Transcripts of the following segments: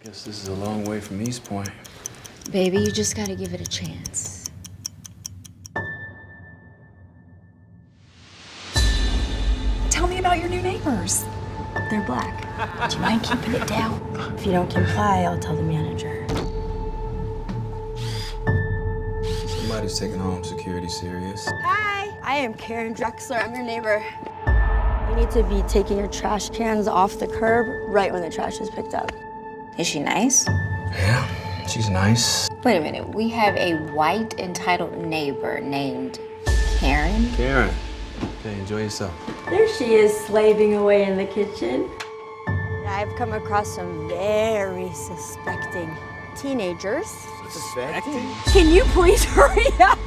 Guess this is a long way from East Point. Baby, you just gotta give it a chance. Tell me about your new neighbors. They're black. Do you mind keeping it down? If you don't comply, I'll tell the manager. Somebody's taking home security serious. Hi, I am Karen Drexler. I'm your neighbor. You need to be taking your trash cans off the curb right when the trash is picked up. Is she nice? Yeah, she's nice. Wait a minute. We have a white entitled neighbor named Karen. Karen, okay, enjoy yourself. There she is, slaving away in the kitchen. I've come across some very suspecting teenagers. Suspecting? Can you please hurry up?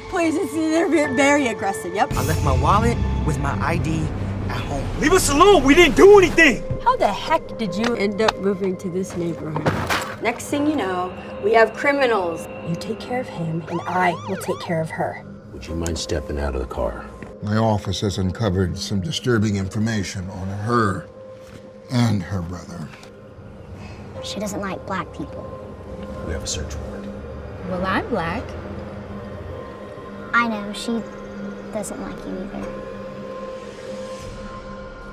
Please, they're very aggressive, yep. I left my wallet with my ID at home. Leave us alone, we didn't do anything! How the heck did you end up moving to this neighborhood? Next thing you know, we have criminals. You take care of him, and I will take care of her. Would you mind stepping out of the car? My office has uncovered some disturbing information on her and her brother. She doesn't like black people. We have a search warrant. Well, I'm black. I know, she doesn't like you either.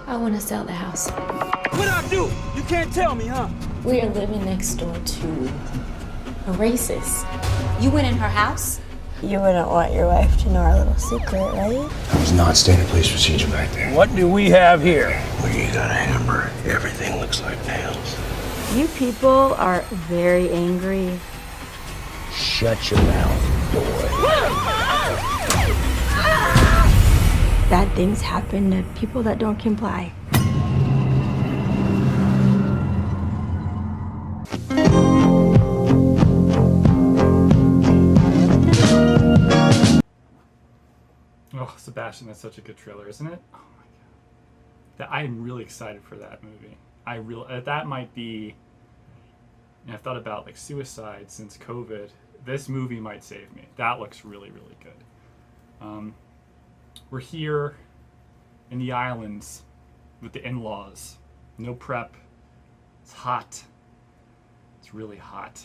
I want to sell the house. What'd I do? You can't tell me, huh? We are living next door to a racist. You went in her house? You wouldn't want your wife to know our little secret, right? I was not standard police procedure back there. What do we have here? Where you got a hammer, everything looks like nails. You people are very angry. Shut your mouth, boy. Bad things happen to people that don't comply. Oh, Sebastian, that's such a good trailer, isn't it? Oh my god, I am really excited for that movie. That might be. I've thought about like suicide since COVID. This movie might save me. That looks really, really good. We're here in the islands with the in-laws. No prep. It's hot. It's really hot.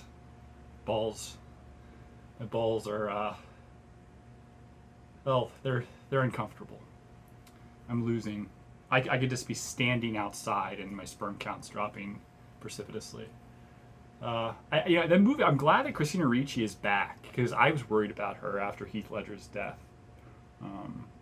My balls are. Well, they're uncomfortable. I'm losing. I could just be standing outside and my sperm count's dropping precipitously. That movie. I'm glad that Christina Ricci is back because I was worried about her after Heath Ledger's death.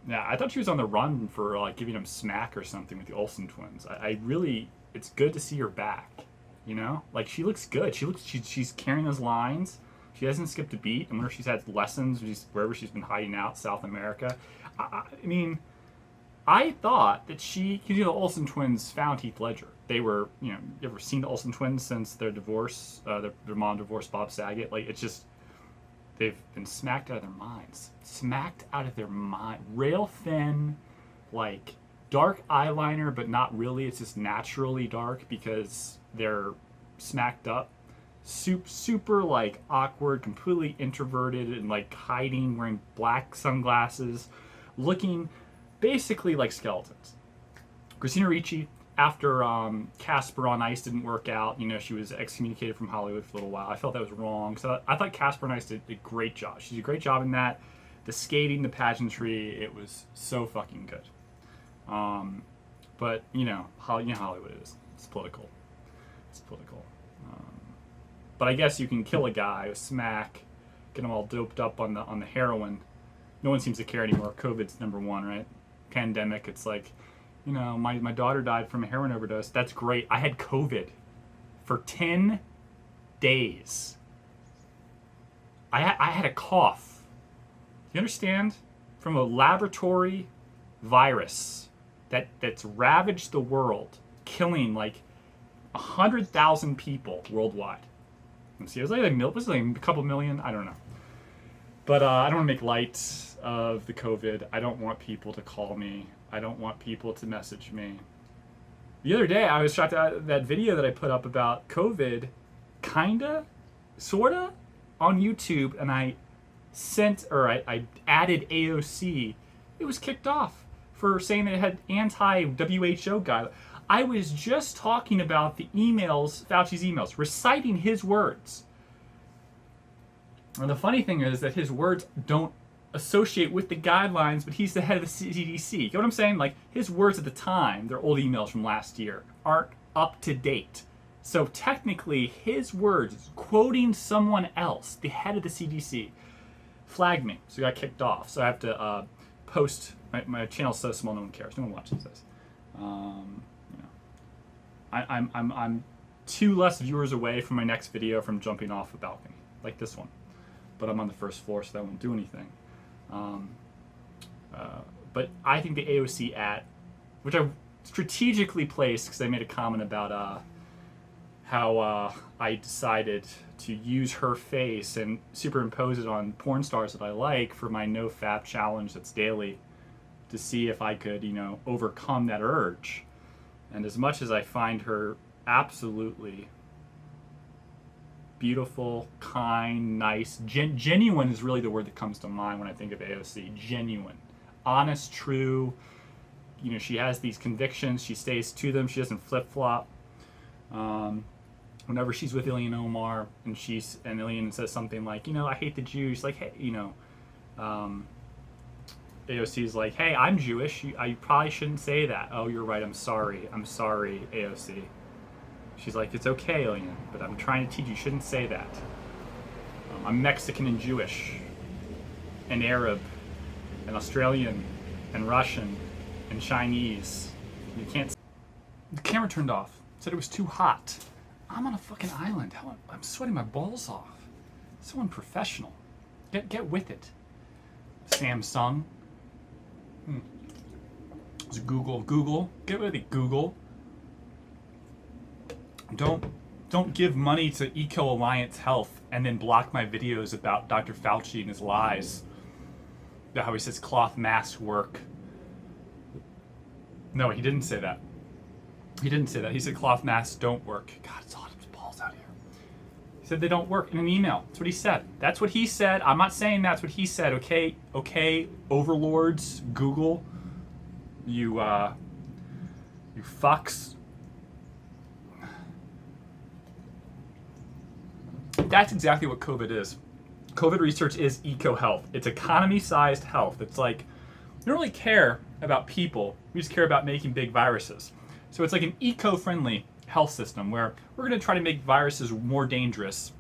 Yeah, I thought she was on the run for like giving him smack or something with the Olsen twins. I really, it's good to see her back. You know, like she looks good. She's carrying those lines. She hasn't skipped a beat. I wonder if she's had lessons wherever she's been hiding out, South America. I mean, I thought that the Olsen twins found Heath Ledger. They were, you ever seen the Olsen twins since their divorce? Their mom divorced Bob Saget. Like, it's just, they've been smacked out of their minds. Smacked out of their mind. Rail thin, like, dark eyeliner, but not really. It's just naturally dark because they're smacked up. Super like awkward, completely introverted and like hiding, wearing black sunglasses, looking basically like skeletons. Christina Ricci, after Casper on Ice didn't work out, she was excommunicated from Hollywood for a little while. I felt that was wrong. So I thought Casper on Ice did a great job. She did a great job in that. The skating, the pageantry, it was so fucking good. But Hollywood is. It's political. But I guess you can kill a guy with smack, get him all doped up on the heroin. No one seems to care anymore. COVID's number one, right? Pandemic. It's like, my daughter died from a heroin overdose. That's great. I had COVID for 10 days. I had a cough. You understand? From a laboratory virus that's ravaged the world, killing like 100,000 people worldwide. See, it was like a couple million. I don't know. But I don't want to make light of the COVID. I don't want people to call me. I don't want people to message me. The other day, I was shocked at that video that I put up about COVID, sorta, on YouTube, and I added AOC. It was kicked off for saying that it had anti-WHO guidelines. I was just talking about the emails, Fauci's emails, reciting his words. And the funny thing is that his words don't associate with the guidelines, but he's the head of the CDC. You know what I'm saying? Like, his words at the time, they're old emails from last year, aren't up to date. So technically, his words, quoting someone else, the head of the CDC, flagged me. So I got kicked off. So I have to post. My channel's so small, no one cares. No one watches this. I'm 2 less viewers away from my next video from jumping off a balcony, like this one. But I'm on the first floor, so that won't do anything. But I think the AOC ad, which I strategically placed because I made a comment about how I decided to use her face and superimpose it on porn stars that I like for my no-fap challenge that's daily, to see if I could, overcome that urge. And as much as I find her absolutely beautiful, kind, nice, genuine is really the word that comes to mind when I think of AOC. Genuine, honest, true. She has these convictions. She stays to them. She doesn't flip-flop. Whenever she's with Ilhan Omar and Ilhan says something like, I hate the Jews, she's like, hey, AOC's like, hey, I'm Jewish. I probably shouldn't say that. Oh, you're right. I'm sorry. I'm sorry, AOC. She's like, it's okay, Ilhan, but I'm trying to teach you shouldn't say that. I'm Mexican and Jewish and Arab and Australian and Russian and Chinese. You can't. The camera turned off. Said it was too hot. I'm on a fucking island. Hell, I'm sweating my balls off. So unprofessional. Get with it. Samsung. It's Google. Get with it, Google. Don't give money to Eco Alliance Health and then block my videos about Dr. Fauci and his lies. About how he says cloth masks work. No, he didn't say that. He didn't say that. He said cloth masks don't work. God, it's hot as balls out here. He said they don't work in an email. That's what he said. That's what he said. I'm not saying that's what he said. Okay, overlords, Google, you fucks. That's exactly what COVID is. COVID research is eco-health. It's economy-sized health. It's like, we don't really care about people. We just care about making big viruses. So it's like an eco-friendly health system where we're going to try to make viruses more dangerous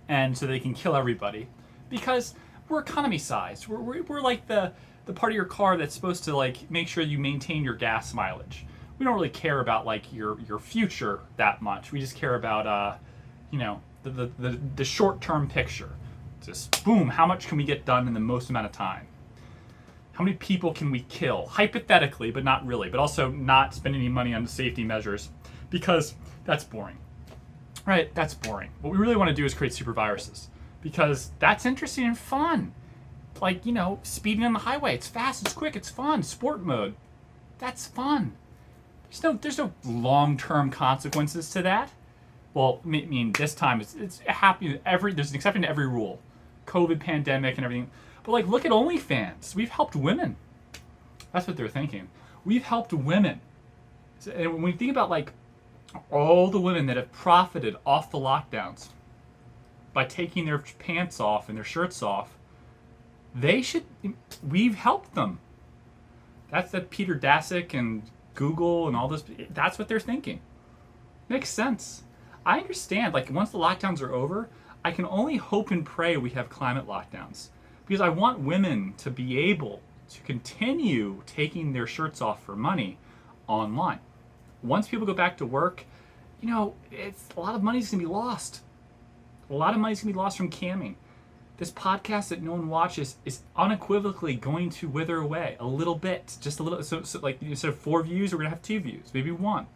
and so they can kill everybody. Because we're economy-sized. We're like the part of your car that's supposed to like make sure you maintain your gas mileage. We don't really care about like your future that much. We just care about the short-term picture. Just boom, how much can we get done in the most amount of time? How many people can we kill? Hypothetically, but not really, but also not spend any money on the safety measures because that's boring. Right, that's boring. What we really want to do is create super viruses because that's interesting and fun. Like, speeding on the highway. It's fast, it's quick, it's fun. Sport mode. That's fun. There's no long-term consequences to that. Well, I mean, this time it's happening. There's an exception to every rule. COVID, pandemic, and everything. But like, look at OnlyFans. We've helped women. That's what they're thinking. We've helped women. And when we think about like all the women that have profited off the lockdowns by taking their pants off and their shirts off, we've helped them. That's that Peter Daszak and Google and all this. That's what they're thinking. Makes sense. I understand. Like, once the lockdowns are over, I can only hope and pray we have climate lockdowns. Because I want women to be able to continue taking their shirts off for money online. Once people go back to work, it's a lot of money's going to be lost. A lot of money's going to be lost from camming. This podcast that no one watches is unequivocally going to wither away a little bit, just a little. So like, instead of 4 views, we're going to have 2 views, maybe 1.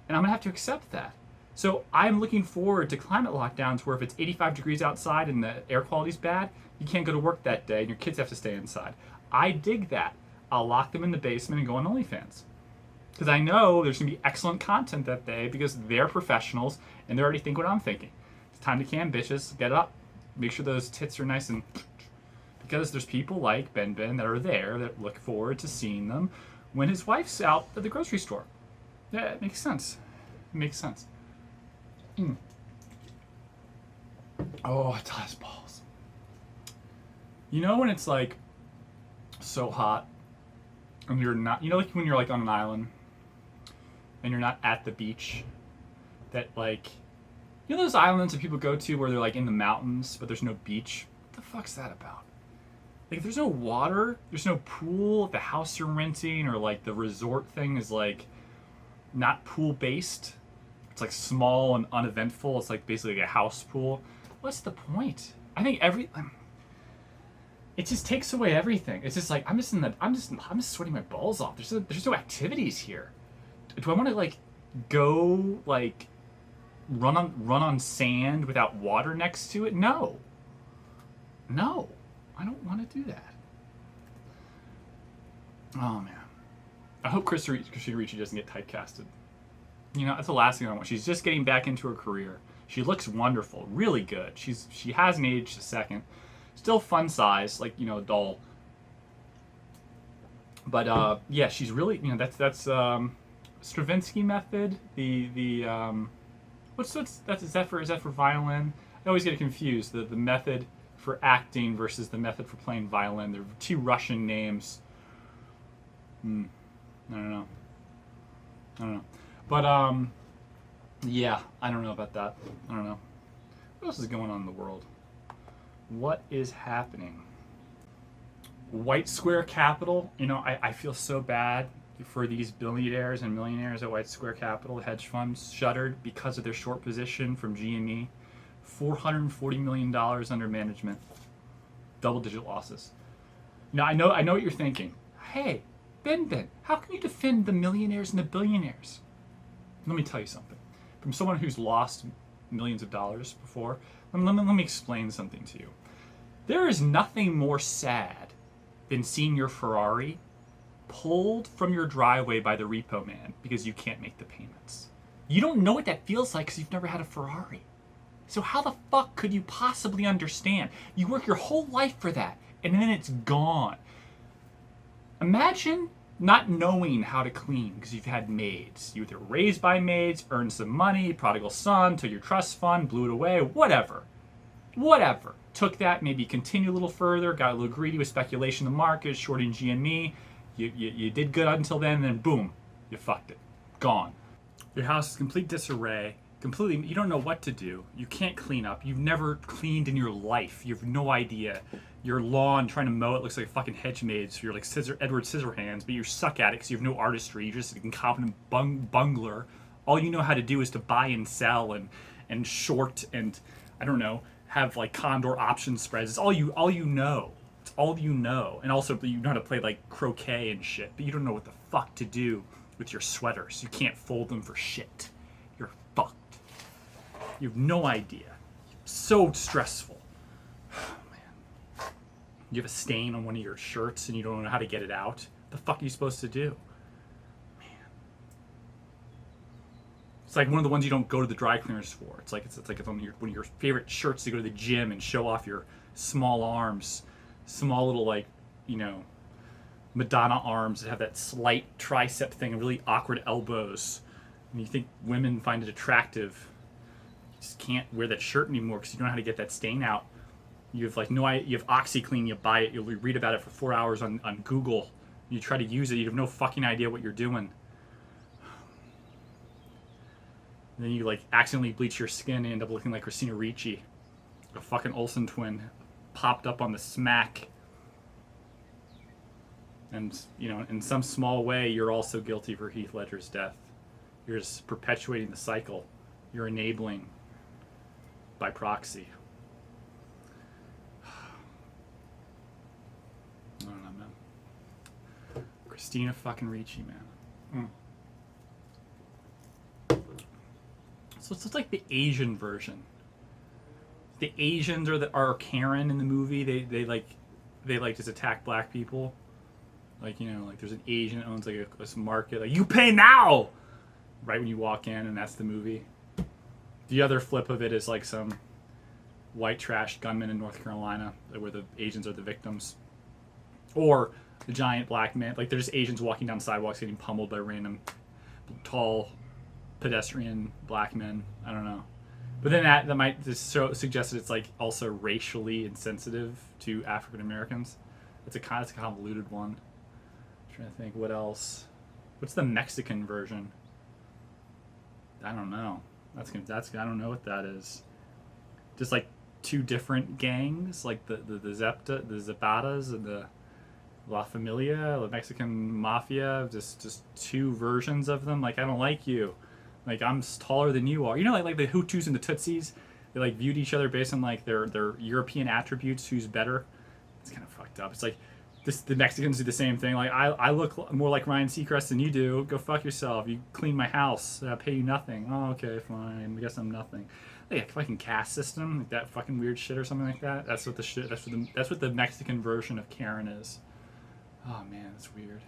And I'm going to have to accept that. So I'm looking forward to climate lockdowns where if it's 85 degrees outside and the air quality's bad, you can't go to work that day and your kids have to stay inside. I dig that. I'll lock them in the basement and go on OnlyFans. Because I know there's going to be excellent content that day because they're professionals and they already think what I'm thinking. It's time to cam, bitches. Get up. Make sure those tits are nice and... Because there's people like BenBen that are there that look forward to seeing them when his wife's out at the grocery store. Yeah, it makes sense. It makes sense. Oh, it's hot as balls. You know when it's like so hot and you're not, you know, like when you're like on an island and you're not at the beach, that like, you know those islands that people go to where they're like in the mountains but there's no beach? What the fuck's that about? Like if there's no water, there's no pool, the house you're renting or like the resort thing is like not pool based. It's like small and uneventful. It's like basically like a house pool. What's the point? I think it just takes away everything. It's just like I'm just sweating my balls off. There's no activities here. Do I want to like go like run on sand without water next to it? No, I don't want to do that. Oh man, I hope Christina Ricci doesn't get typecasted. You know, that's the last thing I want. She's just getting back into her career. She looks wonderful, really good. She hasn't aged a second. Still fun size, like, you know, a doll. But yeah, she's really, you know, that's Stravinsky method. The is that for violin? I always get confused. The method for acting versus the method for playing violin. They're two Russian names. I don't know. But yeah, I don't know about that. I don't know. What else is going on in the world? What is happening? White Square Capital. You know, I feel so bad for these billionaires and millionaires at White Square Capital. Hedge funds shuttered because of their short position from GME. $440 million under management. Double-digit losses. Now, I know what you're thinking. Hey, BenBen, how can you defend the millionaires and the billionaires? Let me tell you something. From someone who's lost millions of dollars before, let me explain something to you. There is nothing more sad than seeing your Ferrari pulled from your driveway by the repo man because you can't make the payments. You don't know what that feels like because you've never had a Ferrari. So how the fuck could you possibly understand? You work your whole life for that, and then it's gone. Imagine not knowing how to clean because you've had maids. You were raised by maids, earned some money, prodigal son, took your trust fund, blew it away, whatever. Took that, maybe continue a little further, got a little greedy with speculation in the market, shorting GME. You did good until then, and then boom, you fucked it. Gone. Your house is complete disarray. Completely, you don't know what to do. You can't clean up. You've never cleaned in your life. You have no idea. Your lawn, trying to mow it, looks like a fucking hedge maid. So you're like Edward Scissorhands, but you suck at it because you have no artistry. You're just an incompetent bungler. All you know how to do is to buy and sell and short and, I don't know, have like condor option spreads. It's all you know. It's all you know. And also you know how to play like croquet and shit, but you don't know what the fuck to do with your sweaters. You can't fold them for shit. You're fucked. You have no idea. So stressful. Oh, man. You have a stain on one of your shirts and you don't know how to get it out. What the fuck are you supposed to do? Man. It's like one of the ones you don't go to the dry cleaners for. It's like it's one of your favorite shirts to go to the gym and show off your small arms, small little like, you know, Madonna arms that have that slight tricep thing and really awkward elbows. And you think women find it attractive. You just can't wear that shirt anymore because you don't know how to get that stain out. You have like you have OxyClean, you buy it, you'll read about it for 4 hours on Google. You try to use it, you have no fucking idea what you're doing. And then you like accidentally bleach your skin and end up looking like Christina Ricci. A fucking Olsen twin popped up on the smack. And, you know, in some small way, you're also guilty for Heath Ledger's death. You're just perpetuating the cycle. You're enabling by proxy. I don't know, man. Christina fucking Ricci, man. So it's like the Asian version. The Asians are Karen in the movie. They like just attack black people. Like, you know, like there's an Asian that owns like this market. Like, you pay now! Right when you walk in, and that's the movie. The other flip of it is like some white trash gunman in North Carolina where the Asians are the victims. Or the giant black man. Like, there's Asians walking down sidewalks getting pummeled by random tall pedestrian black men. I don't know. But then that might just suggest that it's like also racially insensitive to African Americans. It's a convoluted one. I'm trying to think what else. What's the Mexican version? I don't know. That's I don't know what that is. Just like two different gangs, like the Zapatas and the La Familia, the Mexican Mafia. Just two versions of them. Like, I don't like you. Like, I'm taller than you are. You know, like the Hutus and the Tutsis. They like viewed each other based on like their European attributes. Who's better? It's kind of fucked up. It's like the Mexicans do the same thing. Like, I look more like Ryan Seacrest than you do. Go fuck yourself. You clean my house. I pay you nothing. Oh, okay, fine. I guess I'm nothing. Like a fucking caste system, like that fucking weird shit or something like that. That's what the shit. That's what the Mexican version of Karen is. Oh man, that's weird.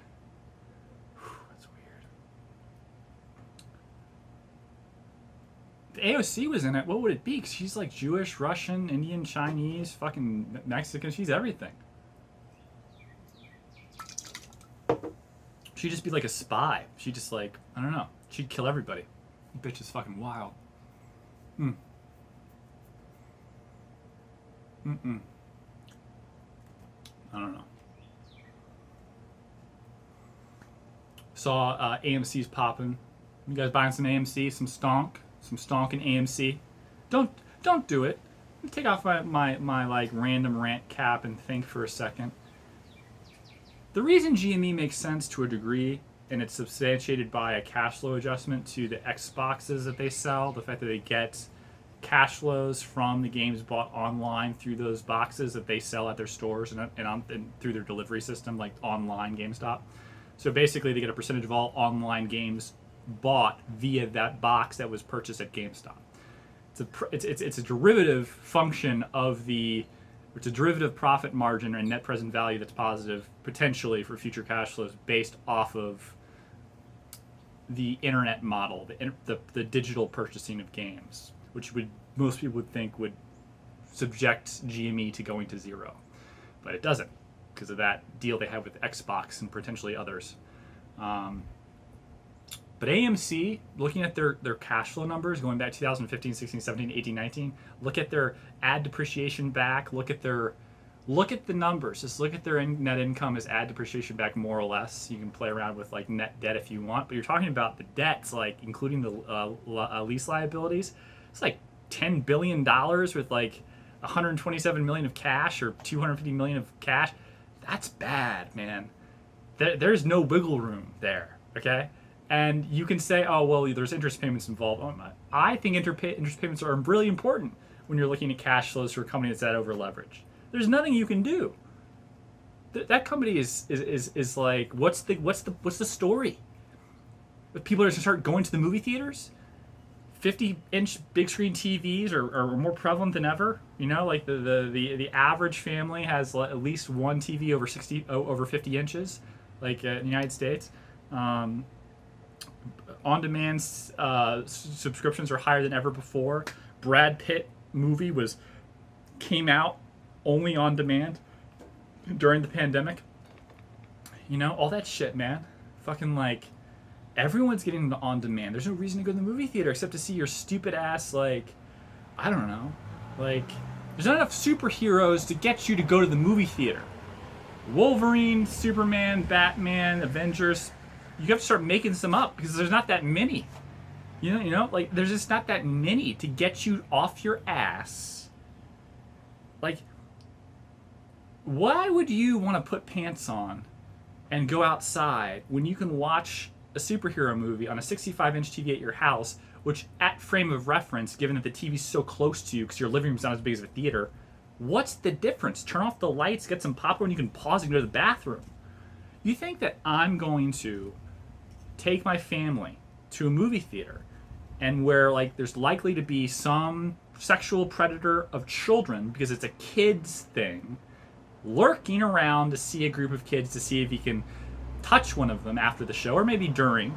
Whew, that's weird. The AOC was in it. What would it be? 'Cause she's like Jewish, Russian, Indian, Chinese, fucking Mexican. She's everything. She'd just be like a spy. She'd just like, I don't know. She'd kill everybody. The bitch is fucking wild. I don't know. Saw AMC's popping. You guys buying some AMC, some stonk and AMC? Don't do it. Let me take off my like random rant cap and think for a second. The reason GME makes sense to a degree, and it's substantiated by a cash flow adjustment to the Xboxes that they sell, the fact that they get cash flows from the games bought online through those boxes that they sell at their stores and through their delivery system, like online GameStop. So basically, they get a percentage of all online games bought via that box that was purchased at GameStop. It's a derivative function of it's a derivative profit margin and net present value that's positive potentially for future cash flows based off of the internet model, the digital purchasing of games, which most people would think would subject GME to going to zero, but it doesn't because of that deal they have with Xbox and potentially others. But AMC, looking at their cash flow numbers going back 2015, 16, 17, 18, 19, look at their ad depreciation back, look at the numbers. Just look at their net income as ad depreciation back more or less. You can play around with like net debt if you want, but you're talking about the debts, like including the lease liabilities. It's like $10 billion with like 127 million of cash or 250 million of cash. That's bad, man. There's no wiggle room there, okay? And you can say, oh, well, there's interest payments involved. I think interest payments are really important when you're looking at cash flows for a company that's that over leveraged. There's nothing you can do. That company is like, what's the story? If people are going to start going to the movie theaters, 50-inch big screen TVs are more prevalent than ever. You know, like the average family has at least one TV over 50 inches, like in the United States. On-demand subscriptions are higher than ever before. Brad Pitt movie came out only on demand during the pandemic. You know, all that shit, man. Fucking like, everyone's getting the on demand. There's no reason to go to the movie theater except to see your stupid ass, like, I don't know. Like, there's not enough superheroes to get you to go to the movie theater. Wolverine, Superman, Batman, Avengers. You have to start making some up because there's not that many. You know, like there's just not that many to get you off your ass. Like, why would you want to put pants on and go outside when you can watch a superhero movie on a 65-inch TV at your house, which at frame of reference, given that the TV's so close to you because your living room's not as big as a theater, what's the difference? Turn off the lights, get some popcorn, you can pause and go to the bathroom. You think that I'm going to take my family to a movie theater and where like there's likely to be some sexual predator of children because it's a kids thing lurking around to see a group of kids to see if he can touch one of them after the show or maybe during?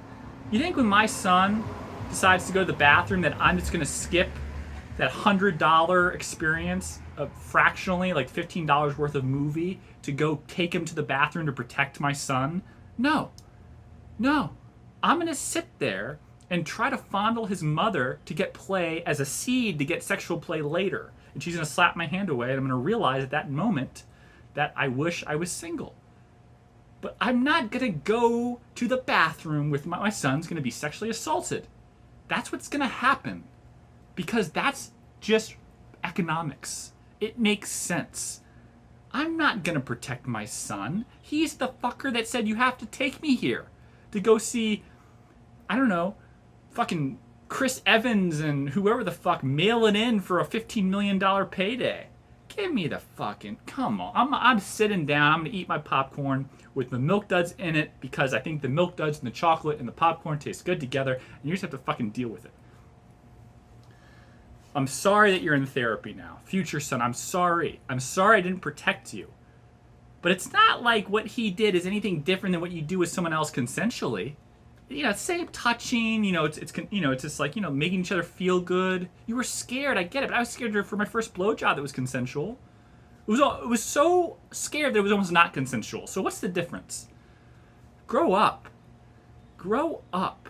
You think when my son decides to go to the bathroom that I'm just going to skip that $100 experience of fractionally like $15 worth of movie to go take him to the bathroom to protect my son? No. I'm going to sit there and try to fondle his mother to get play as a seed to get sexual play later. And she's going to slap my hand away, and I'm going to realize at that moment that I wish I was single. But I'm not going to go to the bathroom with my son's going to be sexually assaulted. That's what's going to happen. Because that's just economics. It makes sense. I'm not going to protect my son. He's the fucker that said you have to take me here to go see, I don't know, fucking Chris Evans and whoever the fuck mailing in for a $15 million payday. Give me the fucking, come on. I'm sitting down. I'm going to eat my popcorn with the Milk Duds in it because I think the Milk Duds and the chocolate and the popcorn taste good together, and you just have to fucking deal with it. I'm sorry that you're in therapy now. Future son, I'm sorry. I'm sorry I didn't protect you. But it's not like what he did is anything different than what you do with someone else consensually. You know, same touching, it's just like, making each other feel good. You were scared, I get it, but I was scared for my first blowjob that was consensual. It was so scared that it was almost not consensual. So what's the difference? Grow up. Grow up.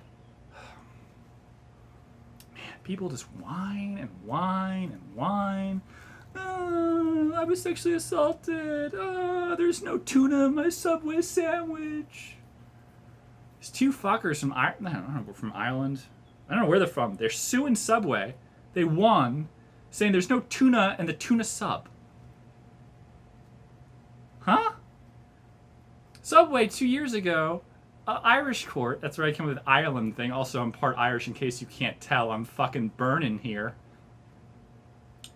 Man, people just whine and whine and whine. I was sexually assaulted. There's no tuna in my Subway sandwich. There's two fuckers from Ireland. I don't know, from Ireland. I don't know where they're from. They're suing Subway. They won, saying there's no tuna in the tuna sub. Huh? Subway 2 years ago, Irish court. That's where I came with the Ireland thing. Also, I'm part Irish in case you can't tell. I'm fucking burning here.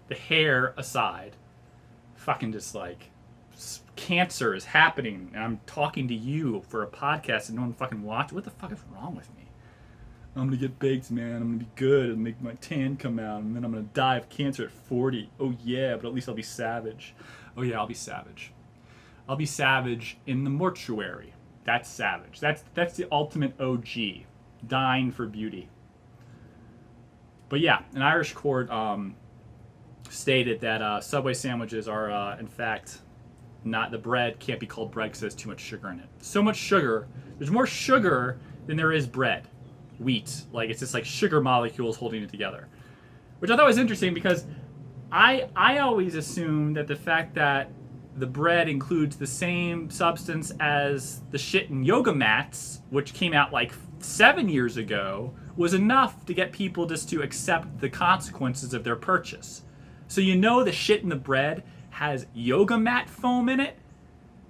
The hair aside. Fucking just like cancer is happening, and I'm talking to you for a podcast and no one fucking watch. What the fuck is wrong with me? I'm gonna get baked, man. I'm gonna be good and make my tan come out, and then I'm gonna die of cancer at 40. Oh yeah, but at least I'll be savage. Oh yeah, I'll be savage. I'll be savage in the mortuary. That's savage. That's the ultimate OG. Dying for beauty. But yeah, an Irish court stated that Subway sandwiches are, in fact, not, the bread can't be called bread because there's too much sugar in it. So much sugar. There's more sugar than there is bread. Wheat. Like, it's just like sugar molecules holding it together. Which I thought was interesting because I always assumed that the fact that the bread includes the same substance as the shit in yoga mats, which came out like 7 years ago, was enough to get people just to accept the consequences of their purchase. So the shit in the bread has yoga mat foam in it,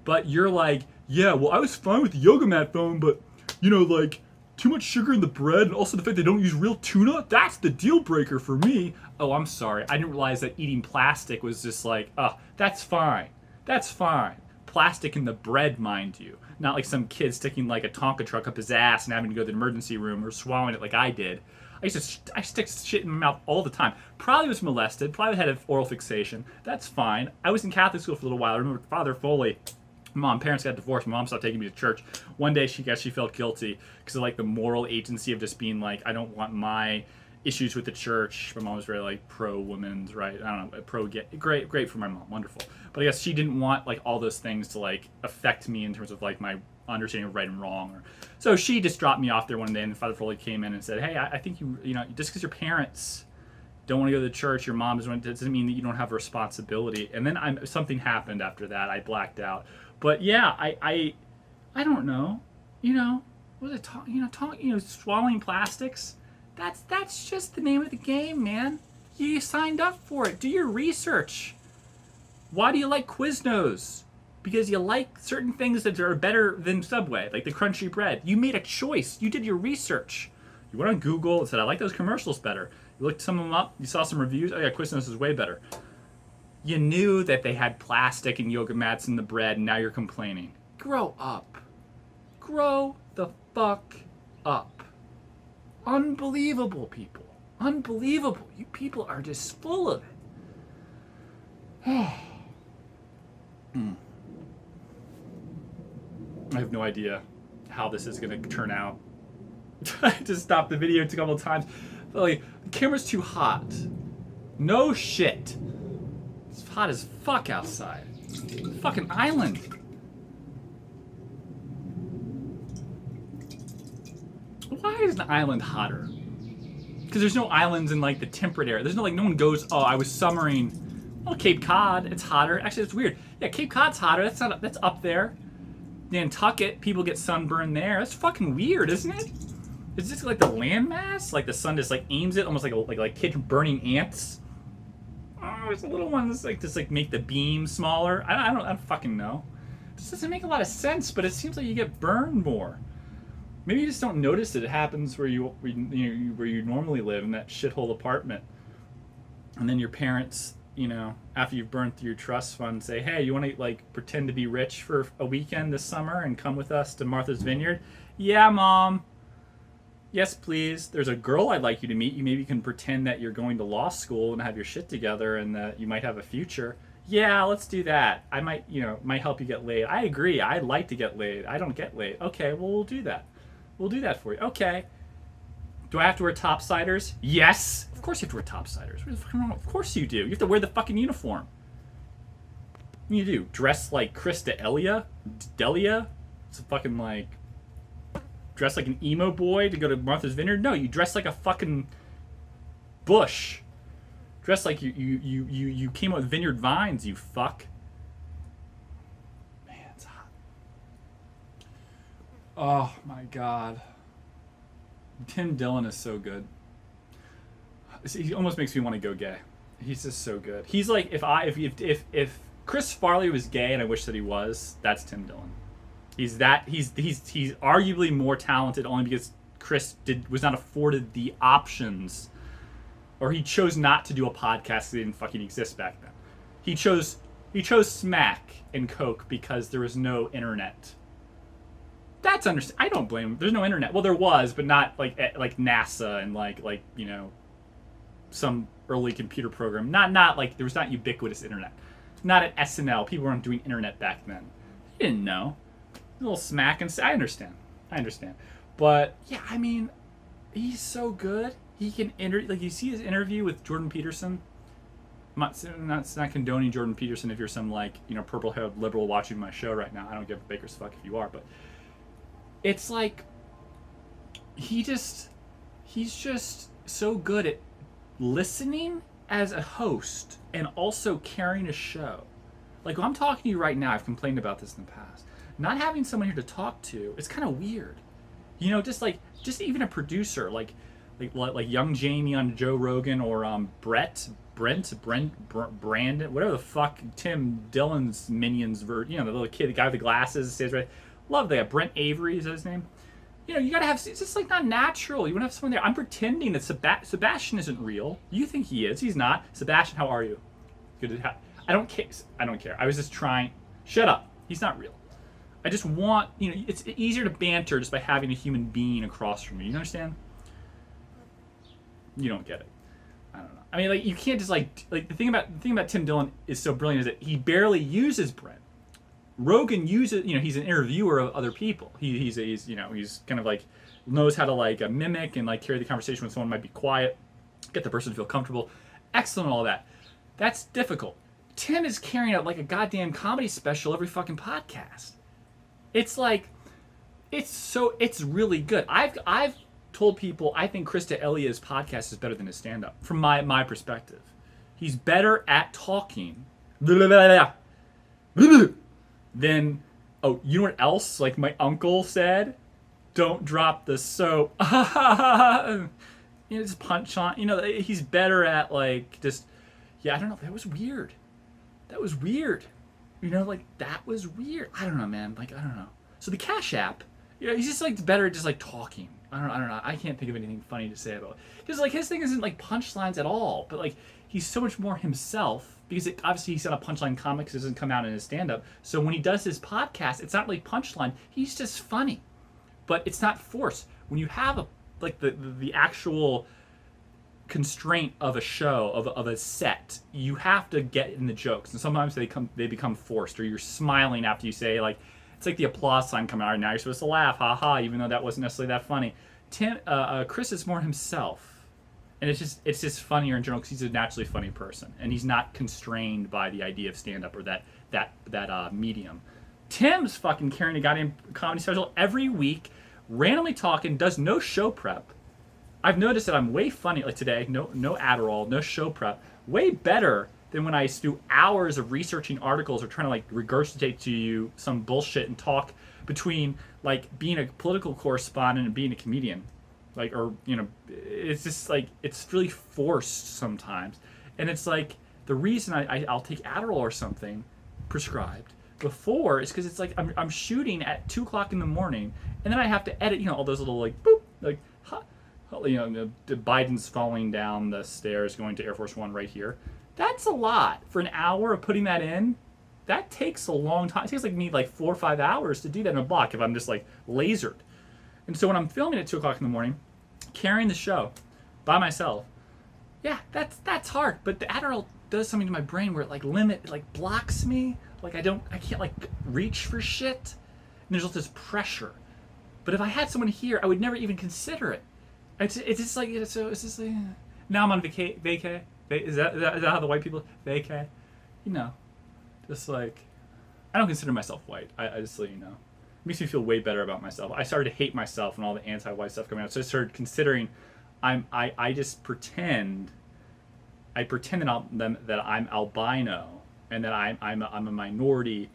but you're like, yeah, well, I was fine with the yoga mat foam, but, like, too much sugar in the bread, and also the fact they don't use real tuna, that's the deal breaker for me. Oh, I'm sorry. I didn't realize that eating plastic was just like, that's fine. That's fine. Plastic in the bread, mind you. Not like some kid sticking like a Tonka truck up his ass and having to go to the emergency room or swallowing it like I did. I stick shit in my mouth all the time. Probably was molested. Probably had an oral fixation. That's fine. I was in Catholic school for a little while. I remember Father Foley. Parents got divorced. My mom stopped taking me to church. One day she felt guilty because of like the moral agency of just being like, I don't want my issues with the church. My mom was very like pro women's right. I don't know, pro gay. Great for my mom. Wonderful. But I guess she didn't want like all those things to like affect me in terms of like my understanding of right and wrong. So she just dropped me off there one day, and Father Foley came in and said, hey, I think you just because your parents don't want to go to the church, your mom doesn't mean that you don't have a responsibility. And then something happened after that. I blacked out. But yeah, I don't know. What was I talking? Swallowing plastics. That's just the name of the game, man. You signed up for it. Do your research. Why do you like Quiznos? Because you like certain things that are better than Subway, like the crunchy bread. You made a choice. You did your research. You went on Google and said, I like those commercials better. You looked some of them up. You saw some reviews. Oh yeah, Quiznos is way better. You knew that they had plastic and yoga mats in the bread, and now you're complaining. Grow up. Grow the fuck up. Unbelievable, people. Unbelievable. You people are just full of it. I have no idea how this is going to turn out. I just stopped the video a couple of times. But like, the camera's too hot. No shit. It's hot as fuck outside. Fucking island. why is an island hotter? Because there's no islands in like the temperate area. There's no like no one goes, oh, I was summering. Well, Cape Cod, it's hotter. Actually, it's weird. Yeah, Cape Cod's hotter. That's up there. Nantucket, people get sunburned there. That's fucking weird, isn't it? Is this like the landmass? Like the sun just like aims it almost like kids burning ants. Oh, there's a little ones like just like make the beam smaller. I don't fucking know. This doesn't make a lot of sense, but it seems like you get burned more. Maybe you just don't notice it happens where you normally live in that shithole apartment, and then your parents, after you've burned through your trust fund, say, hey, you want to like pretend to be rich for a weekend this summer and come with us to Martha's Vineyard? Yeah, Mom. Yes, please. There's a girl I'd like you to meet. You maybe can pretend that you're going to law school and have your shit together and that you might have a future. Yeah, let's do that. I might help you get laid. I agree. I'd like to get laid. I don't get laid. Okay, well, we'll do that. We'll do that for you. Okay. Do I have to wear topsiders? Yes. Of course you have to wear topsiders. What the fuck wrong? Of course you do. You have to wear the fucking uniform. What do you do? Dress like Krista Delia? It's a fucking like... Dress like an emo boy to go to Martha's Vineyard? No, you dress like a fucking bush. Dress like you came up with Vineyard Vines, you fuck. Man, it's hot. Oh my god. Tim Dillon is so good. He almost makes me want to go gay. He's just so good. He's like if Chris Farley was gay, and I wish that he was, that's Tim Dillon. He's arguably more talented only because Chris was not afforded the options, or he chose not to do a podcast that didn't fucking exist back then. He chose smack and coke because there was no internet. That's I don't blame him. There's no internet. Well, there was, but not like NASA and like some early computer program. Not like there was not ubiquitous internet. Not at SNL. People weren't doing internet back then. He didn't know. A little smack and I understand. But yeah, I mean, he's so good. He can like you see his interview with Jordan Peterson. I'm not condoning Jordan Peterson if you're some like purple-haired liberal watching my show right now. I don't give a baker's fuck if you are, but it's like he's just so good at listening as a host and also carrying a show. Like when I'm talking to you right now, I've complained about this in the past. Not having someone here to talk to, it's kind of weird. Just even a producer like young Jamie on Joe Rogan or Brent, Brandon, whatever the fuck Tim Dillon's minions the little kid, the guy with the glasses says right. Love that. Brent Avery is that his name? You gotta have. It's just like not natural. You want to have someone there. I'm pretending that Sebastian isn't real. You think he is? He's not. Sebastian, how are you? Good to have. I don't care. I was just trying. Shut up. He's not real. I just want, it's easier to banter just by having a human being across from you. You understand? You don't get it. I don't know. I mean, like you can't just like the thing about Tim Dillon is so brilliant is that he barely uses Brent. Rogan uses, he's an interviewer of other people. He's kind of like knows how to like mimic and like carry the conversation when someone might be quiet, get the person to feel comfortable. Excellent, all that. That's difficult. Tim is carrying out like a goddamn comedy special every fucking podcast. It's like, it's really good. I've told people I think Krista Elia's podcast is better than his stand-up from my perspective. He's better at talking than, oh, you know what else? Like my uncle said, don't drop the soap. Just punch on. He's better at like just, yeah, I don't know. That was weird. That was weird. I don't know, man. Like, I don't know. So the Cash App, he's just like better at just like talking. I don't know. I can't think of anything funny to say about it. Because like his thing isn't like punchlines at all, but like he's so much more himself because obviously he's not a punchline comic, so it doesn't come out in his stand-up. So when he does his podcast, it's not really punchline. He's just funny, but it's not forced. When you have the actual constraint of a show of a set, you have to get in the jokes, and sometimes they become forced, or you're smiling after you say like it's like the applause sign coming out. Right now you're supposed to laugh, haha, even though that wasn't necessarily that funny. Chris is more himself, and it's just funnier in general because he's a naturally funny person, and he's not constrained by the idea of stand up or that medium. Tim's fucking carrying a goddamn comedy special every week randomly talking, does no show prep. I've noticed that I'm way funny, like today, no Adderall, no show prep, way better than when I used to do hours of researching articles or trying to like regurgitate to you some bullshit and talk between like being a political correspondent and being a comedian. Like, or, you know, it's just like, it's really forced sometimes. And it's like, the reason I'll take Adderall or something prescribed before is because it's like I'm shooting at 2 o'clock in the morning, and then I have to edit, you know, all those little like boop, like you know, Biden's falling down the stairs going to Air Force One right here. That's a lot for an hour of putting that in. That takes a long time. It takes like me like 4 or 5 hours to do that in a block if I'm just like lasered. And so when I'm filming at 2 o'clock in the morning, carrying the show by myself, yeah, that's hard. But the Adderall does something to my brain where it like blocks me. Like I can't like reach for shit. And there's all this pressure. But if I had someone here, I would never even consider it. It's just like, it's just like, now I'm on vacay. Is that how the white people, vacay? You know, just like, I don't consider myself white. I just let you know. It makes me feel way better about myself. I started to hate myself and all the anti-white stuff coming out. So I started considering, I just pretend, that I'm albino and that I'm a minority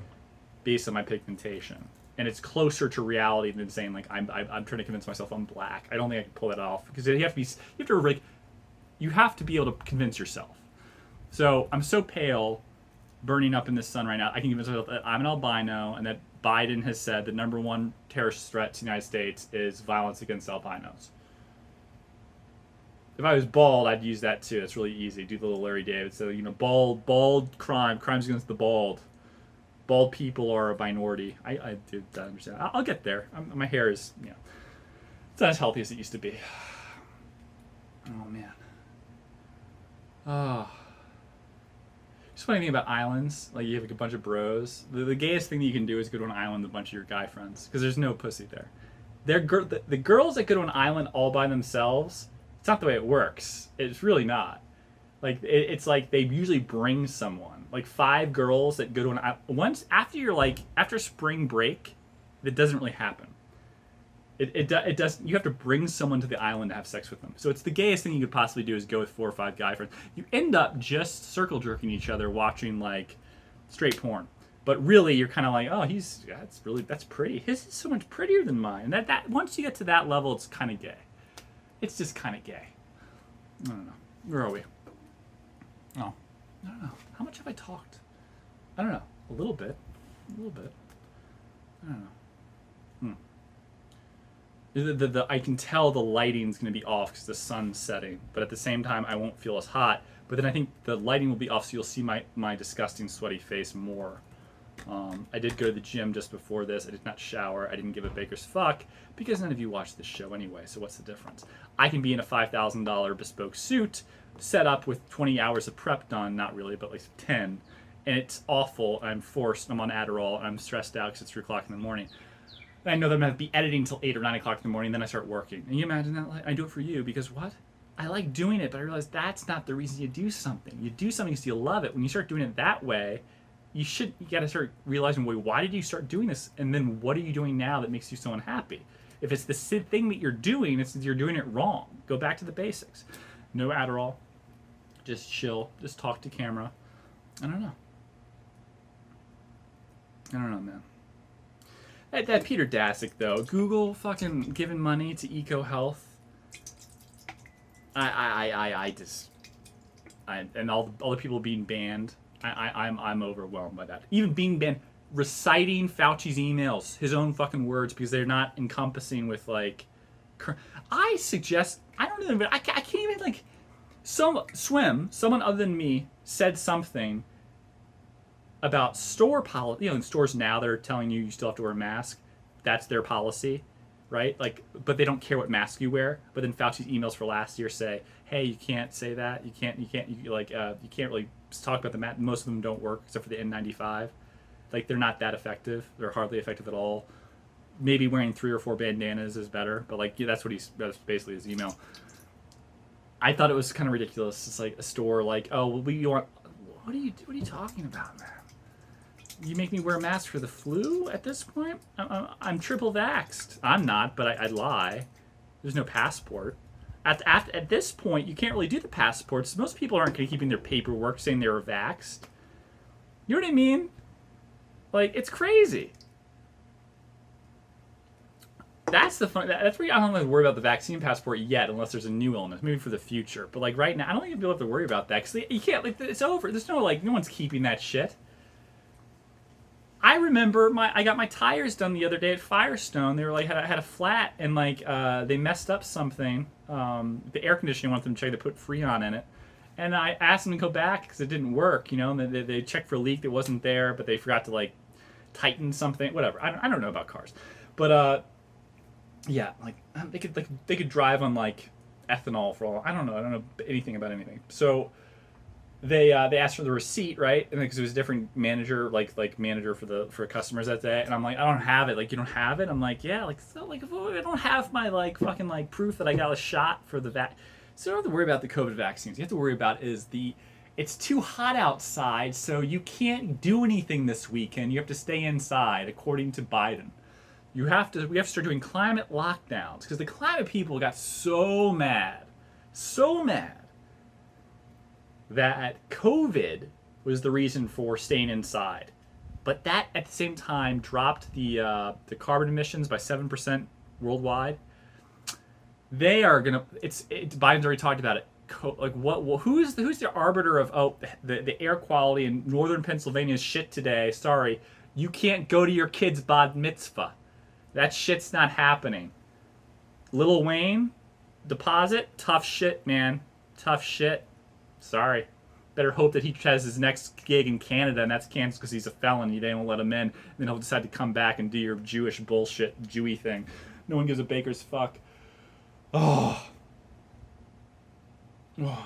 based on my pigmentation, and it's closer to reality than saying like I'm trying to convince myself I'm black. I don't think I can pull that off because you have to be able to convince yourself. So I'm so pale, burning up in the sun right now. I can convince myself that I'm an albino and that Biden has said the #1 terrorist threat to the United States is violence against albinos. If I was bald, I'd use that too. It's really easy. Do the little Larry David. So, you know, bald crimes against the bald. Bald people are a minority. I do understand. I'll get there. My hair is, you know, it's not as healthy as it used to be. Oh, man. Oh. Just funny thing about islands, like you have like a bunch of bros. The gayest thing that you can do is go to an island with a bunch of your guy friends because there's no pussy there. The girls that go to an island all by themselves, it's not the way it works. It's really not. Like it's like they usually bring someone. Like 5 girls that go to an island once after spring break, it doesn't really happen. It does. You have to bring someone to the island to have sex with them. So it's the gayest thing you could possibly do is go with 4 or 5 guy friends. You end up just circle jerking each other, watching like straight porn. But really, you're kind of like, oh, that's pretty. His is so much prettier than mine. And that once you get to that level, it's kind of gay. It's just kind of gay. I don't know. Where are we? Oh, I don't know. How much have I talked? I don't know. A little bit. I don't know. I can tell the lighting's going to be off because the sun's setting, but at the same time, I won't feel as hot. But then I think the lighting will be off, so you'll see my disgusting, sweaty face more. I did go to the gym just before this. I did not shower. I didn't give a baker's fuck because none of you watch this show anyway, so what's the difference? I can be in a $5,000 bespoke suit set up with 20 hours of prep done, not really, but like 10, and it's awful. I'm forced. I'm on Adderall, and I'm stressed out because it's 3 o'clock in the morning. And I know that I'm going to be editing until 8 or 9 o'clock in the morning, then I start working. And you imagine that? Like, I do it for you because what? I like doing it, but I realize that's not the reason you do something. You do something because you love it. When you start doing it that way, you got to start realizing, wait, why did you start doing this? And then what are you doing now that makes you so unhappy? If it's the thing that you're doing, it's you're doing it wrong. Go back to the basics. No Adderall. Just chill. Just talk to camera. I don't know, man. That Peter Daszak, though. Google fucking giving money to EcoHealth. And all the people being banned. I'm overwhelmed by that. Even being banned, reciting Fauci's emails, his own fucking words, because they're not encompassing with like. I suggest I can't even like. Someone other than me said something about store policy. You know, in stores now they're telling you still have to wear a mask. That's their policy, right? Like, but they don't care what mask you wear. But then Fauci's emails for last year say, "Hey, you can't say that. You can't really talk about the mask. Most of them don't work except for the N95. Like, they're not that effective. They're hardly effective at all. Maybe wearing 3 or 4 bandanas is better. But like, yeah, that's basically his email." I thought it was kind of ridiculous. It's like a store like, oh, well, what are you talking about, man? You make me wear a mask for the flu at this point? I'm triple vaxxed. I'm not, but I'd lie. There's no passport. At this point, you can't really do the passports. Most people aren't going to keeping their paperwork saying they were vaxxed. You know what I mean? Like, it's crazy. That's the fun. That's where I don't have to worry about the vaccine passport yet, unless there's a new illness, maybe for the future. But like right now, I don't think you'll have to worry about that because you can't. Like, it's over. There's no like, no one's keeping that shit. I remember I got my tires done the other day at Firestone. They were like had a flat and like they messed up something. The air conditioning wanted them to check. They put Freon in it, and I asked them to go back because it didn't work. You know, and they checked for a leak that wasn't there, but they forgot to like tighten something. Whatever. I don't know about cars, but yeah, like they could drive on like ethanol for all. I don't know anything about anything. So. They asked for the receipt, right? And because it was a different manager, like manager for customers that day, and I'm like, I don't have it. Like, you don't have it? I'm like, yeah, like so, like if I don't have my like fucking like proof that I got a shot for the so you don't have to worry about the COVID vaccines. You have to worry about is it's too hot outside, so you can't do anything this weekend. You have to stay inside, according to Biden. We have to start doing climate lockdowns because the climate people got so mad that COVID was the reason for staying inside, but that at the same time dropped the carbon emissions by 7% worldwide. They are gonna. Biden's already talked about it. Like who's the arbiter of the air quality in northern Pennsylvania is shit today. Sorry, you can't go to your kid's bat mitzvah. That shit's not happening. Lil Wayne deposit, tough shit, man, tough shit. Sorry. Better hope that he has his next gig in Canada and that's canceled because he's a felon. They won't let him in. And then he'll decide to come back and do your Jewish bullshit, Jewy thing. No one gives a baker's fuck. Oh, man.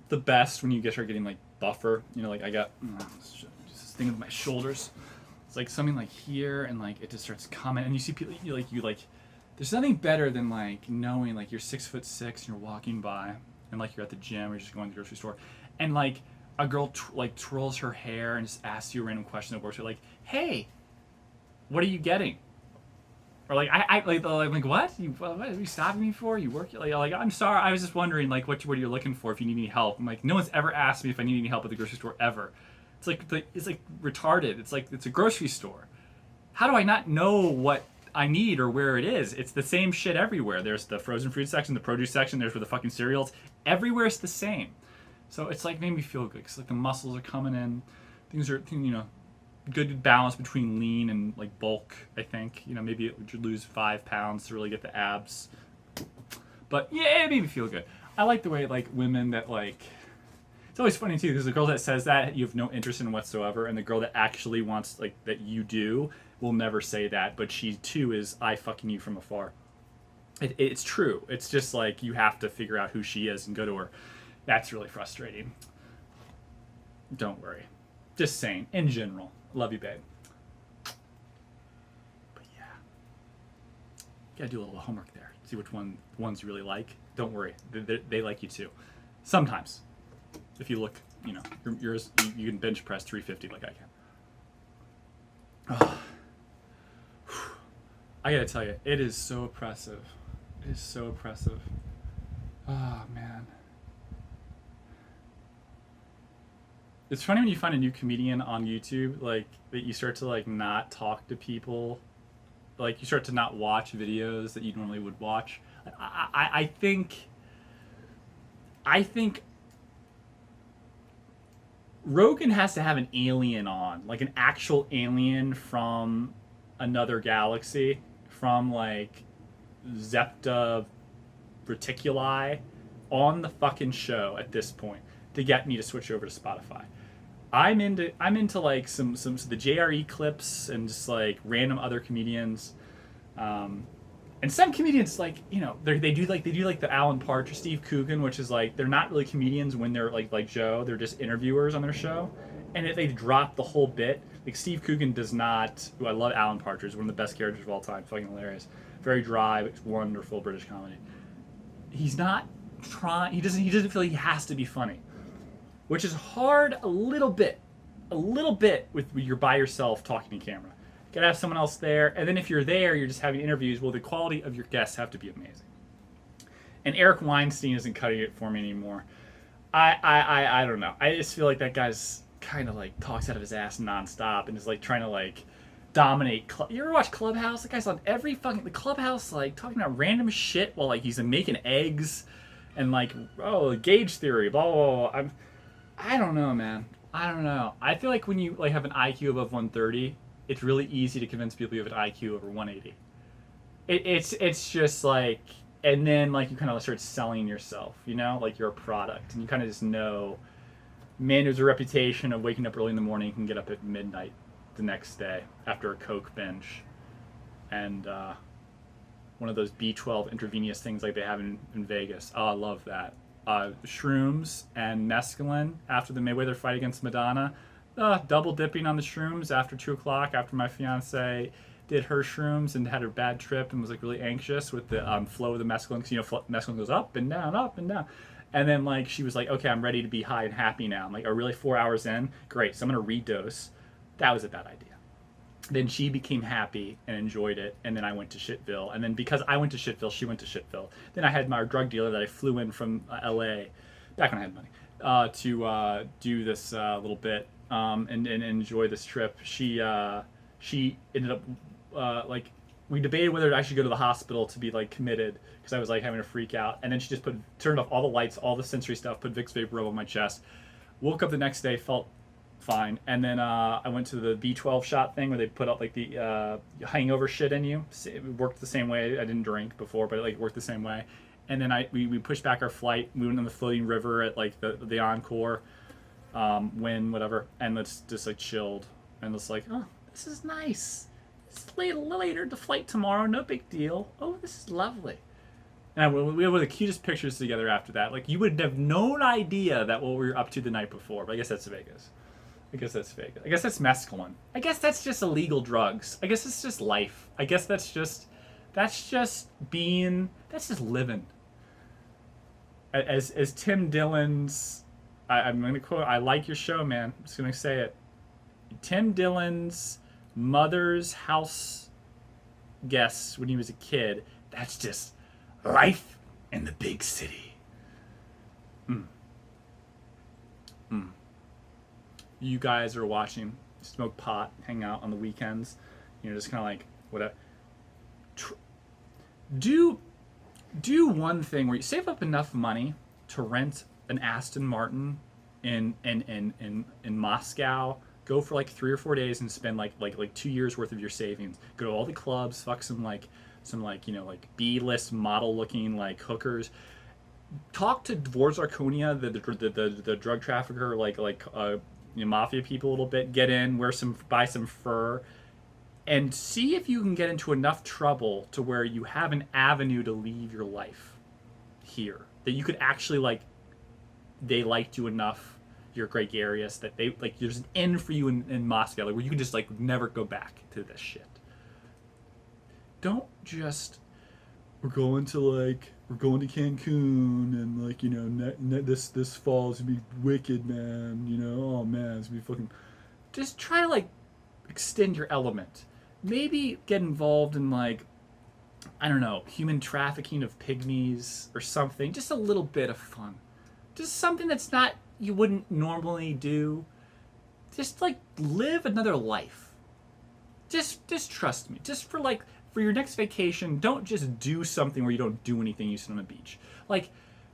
The best when you start getting like buffer. You know, like I got just this thing with my shoulders. It's like something like here and like it just starts coming. And you see people, you like. There's nothing better than like knowing like you're 6'6" and you're walking by and like you're at the gym or you're just going to the grocery store and like a girl twirls her hair and just asks you a random question at work. You're like, hey, what are you getting? Or like I like what? What are you stopping me for? You work like I'm sorry. I was just wondering like what you're looking for if you need any help. I'm like, no one's ever asked me if I need any help at the grocery store ever. It's like retarded. It's like it's a grocery store. How do I not know what I need or where it is? It's the same shit everywhere. There's the frozen fruit section, the produce section, there's for the fucking cereals. Everywhere it's the same. So it's like made me feel good because like the muscles are coming in. Things are, you know, good balance between lean and like bulk, I think. You know, maybe it would lose 5 pounds to really get the abs. But yeah, it made me feel good. I like the way like women that like, it's always funny too because the girl that says that you have no interest in whatsoever, and the girl that actually wants like that you do will never say that, but she too is I fucking you from afar. It's true. It's just like you have to figure out who she is and go to her. That's really frustrating. Don't worry. Just saying. In general. Love you, babe. But yeah. You gotta do a little homework there. See which ones you really like. Don't worry. They like you too. Sometimes. If you look, you know, yours, you can bench press 350 like I can. Oh. I gotta tell you, it is so oppressive. It is so oppressive. Oh, man. It's funny when you find a new comedian on YouTube, like, that you start to, like, not talk to people. Like, you start to not watch videos that you normally would watch. I think Rogan has to have an alien on, like an actual alien from another galaxy, from like Zepta Reticuli, on the fucking show at this point to get me to switch over to Spotify. I'm into like some the JRE clips and just like random other comedians. And some comedians, like, you know, they do like the Alan Partridge or Steve Coogan, which is like they're not really comedians when they're like Joe. They're just interviewers on their show, and they drop the whole bit. Like Steve Coogan does not. Who I love Alan Partridge, one of the best characters of all time, fucking hilarious, very dry, but wonderful British comedy. He's not trying. He doesn't feel like he has to be funny, which is hard a little bit a little bit with you're by yourself talking to camera. You gotta have someone else there, and then if you're there, you're just having interviews. Well, the quality of your guests have to be amazing. And Eric Weinstein isn't cutting it for me anymore. I don't know. I just feel like that guy's kind of like talks out of his ass nonstop and is like trying to like dominate. You ever watch Clubhouse? That guy's on every fucking the Clubhouse, like talking about random shit while like he's making eggs and like gauge theory, blah blah blah. I don't know, man. I don't know. I feel like when you like have an IQ above 130, it's really easy to convince people you have an IQ over 180. It's just like. And then, like, you kind of start selling yourself, you know? Like, you're a product. And you kind of just know, man, there's a reputation of waking up early in the morning and can get up at midnight the next day after a Coke binge. And one of those B12 intravenous things like they have in Vegas. Oh, I love that. Shrooms and mescaline after the Mayweather fight against Madonna. Double dipping on the shrooms after 2 o'clock after my fiance did her shrooms and had a bad trip and was like really anxious with the flow of the mescaline, because you know mescaline goes up and down, and then like she was like, okay, I'm ready to be high and happy now. I'm like, oh really, 4 hours in, great, so I'm gonna redose. That was a bad idea. Then she became happy and enjoyed it, and then I went to Shitville, and then because I went to Shitville, she went to Shitville. Then I had my drug dealer that I flew in from LA back when I had money to do this little bit and enjoy this trip. She ended up like we debated whether I should go to the hospital to be like committed because I was like having a freak out, and then she just turned off all the lights, all the sensory stuff, put Vicks Vapor Rub on my chest. Woke up the next day, felt fine, and then I went to the B12 shot thing where they put out like the hangover shit in you. It worked the same way. I didn't drink before, but it like worked the same way. And then we pushed back our flight. We went on the floating river at like the Encore, Wynn, whatever, and let's just like chilled and it's like, oh, this is nice. It's later, the flight tomorrow, no big deal. Oh, this is lovely. And we had one of the cutest pictures together after that. Like, you would have no idea that what we were up to the night before, but I guess that's Vegas. I guess that's mescaline. I guess that's just illegal drugs. I guess it's just life. I guess that's just living. As Tim Dillon's, I'm going to quote, I like your show, man. I'm just going to say it. Tim Dillon's mother's house guests when he was a kid, that's just life in the big city. You guys are watching, smoke pot, hang out on the weekends, you know, just kind of like whatever. Do one thing where you save up enough money to rent an Aston Martin in Moscow. Go for like 3 or 4 days and spend like 2 years worth of your savings. Go to all the clubs, fuck some you know like B-list model looking like hookers. Talk to Dvorak Zarkonia, the drug trafficker, you know, mafia people a little bit. Get in, buy some fur, and see if you can get into enough trouble to where you have an avenue to leave your life here. That you could actually like, they liked you enough. You're gregarious that they like. There's an end for you in Moscow, like where you can just like never go back to this shit. Don't just we're going to Cancun and like, you know, this fall is gonna be wicked, man. You know, oh man, it's gonna be fucking. Just try to like extend your element. Maybe get involved in like, I don't know, human trafficking of pygmies or something. Just a little bit of fun. Just something that's not. You wouldn't normally do. Just like live another life. Just trust me. Just for your next vacation, don't just do something where you don't do anything. You sit on the beach. Like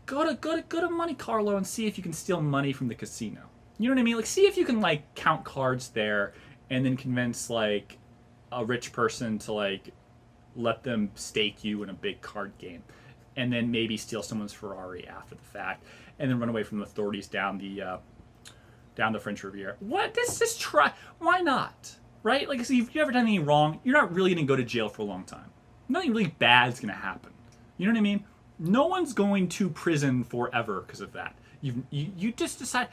go to Monte Carlo and see if you can steal money from the casino. You know what I mean? Like see if you can like count cards there and then convince like a rich person to like let them stake you in a big card game. And then maybe steal someone's Ferrari after the fact, and then run away from the authorities down the French Riviera. What? Just try. Why not? Right? Like, so if you've never done anything wrong, you're not really gonna go to jail for a long time. Nothing really bad is gonna happen. You know what I mean? No one's going to prison forever because of that. You just decide.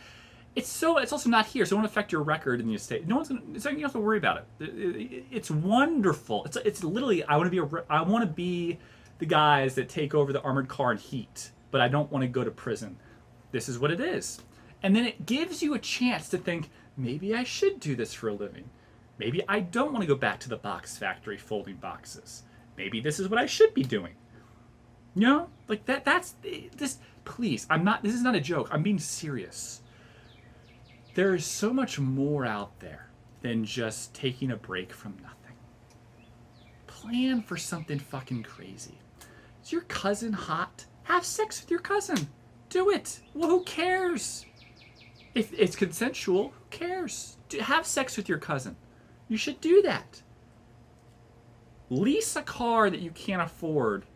It's also not here, so it won't affect your record in the estate. No one's gonna. It's like you don't have to worry about it. It's wonderful. It's literally. I want to be the guys that take over the armored car in Heat, but I don't want to go to prison. This is what it is. And then it gives you a chance to think, maybe I should do this for a living. Maybe I don't want to go back to the box factory folding boxes. Maybe this is what I should be doing. You know, like that's this. Please, this is not a joke. I'm being serious. There is so much more out there than just taking a break from nothing. Plan for something fucking crazy. Is your cousin hot? Have sex with your cousin. Do it. Well, who cares? If it's consensual, who cares? Have sex with your cousin. You should do that. Lease a car that you can't afford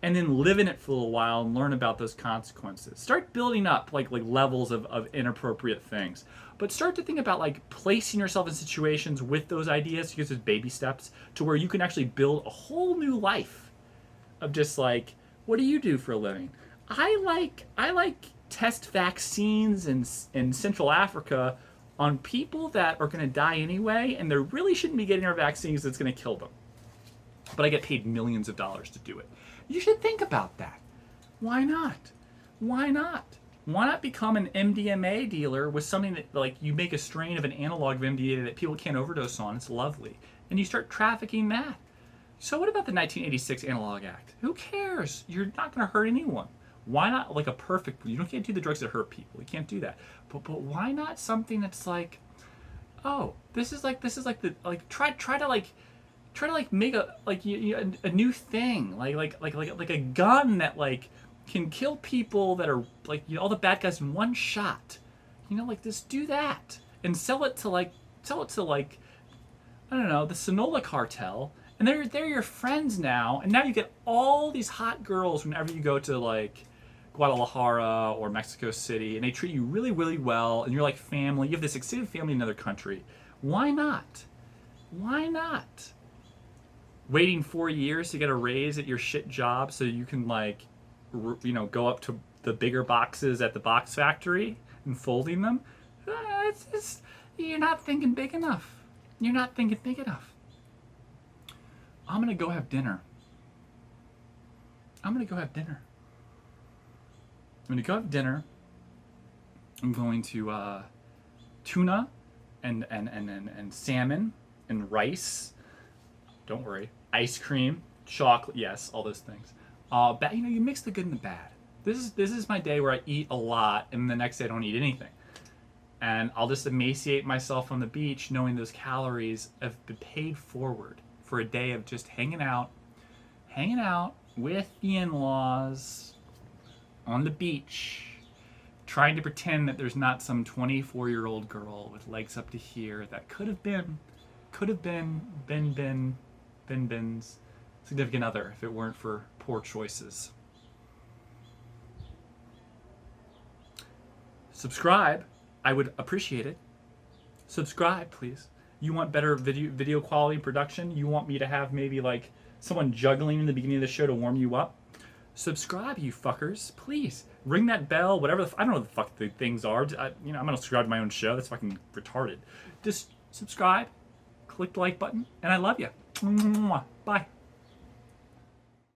and then live in it for a little while and learn about those consequences. Start building up like levels of inappropriate things. But start to think about like placing yourself in situations with those ideas, because there's baby steps to where you can actually build a whole new life of just like, what do you do for a living? I like test vaccines in Central Africa on people that are going to die anyway, and they really shouldn't be getting our vaccines that's going to kill them. But I get paid millions of dollars to do it. You should think about that. Why not? Why not? Why not become an MDMA dealer with something that, like, you make a strain of an analog of MDMA that people can't overdose on? It's lovely. And you start trafficking that. So what about the 1986 Analog Act? Who cares? You're not going to hurt anyone. Why not like a perfect? You can't do the drugs that hurt people. You can't do that. But why not something that's like, oh, this is like the like try to make a new thing like a gun that like can kill people that are like, you know, all the bad guys in one shot. You know, like this, do that and sell it to like I don't know, the Sonora cartel, and they're your friends now, and now you get all these hot girls whenever you go to like Guadalajara or Mexico City, and they treat you really, really well, and you're like family. You have this extended family in another country. Why not? Why not? Waiting 4 years to get a raise at your shit job so you can like, you know, go up to the bigger boxes at the box factory and folding them. You're not thinking big enough. You're not thinking big enough. I'm gonna go have dinner. I'm going to go have dinner. I'm going to tuna and salmon and rice. Don't worry. Ice cream, chocolate, yes, all those things. But you know, you mix the good and the bad. This is my day where I eat a lot, and the next day I don't eat anything. And I'll just emaciate myself on the beach knowing those calories have been paid forward for a day of just hanging out with the in-laws on the beach, trying to pretend that there's not some 24-year-old girl with legs up to here that could have been BenBen's significant other if it weren't for poor choices. Subscribe. I would appreciate it. Subscribe, please. You want better video quality production? You want me to have maybe like someone juggling in the beginning of the show to warm you up? Subscribe, you fuckers. Please. Ring that bell, whatever I don't know what the fuck the things are. I'm going to subscribe to my own show. That's fucking retarded. Just subscribe, click the like button, and I love you. Bye.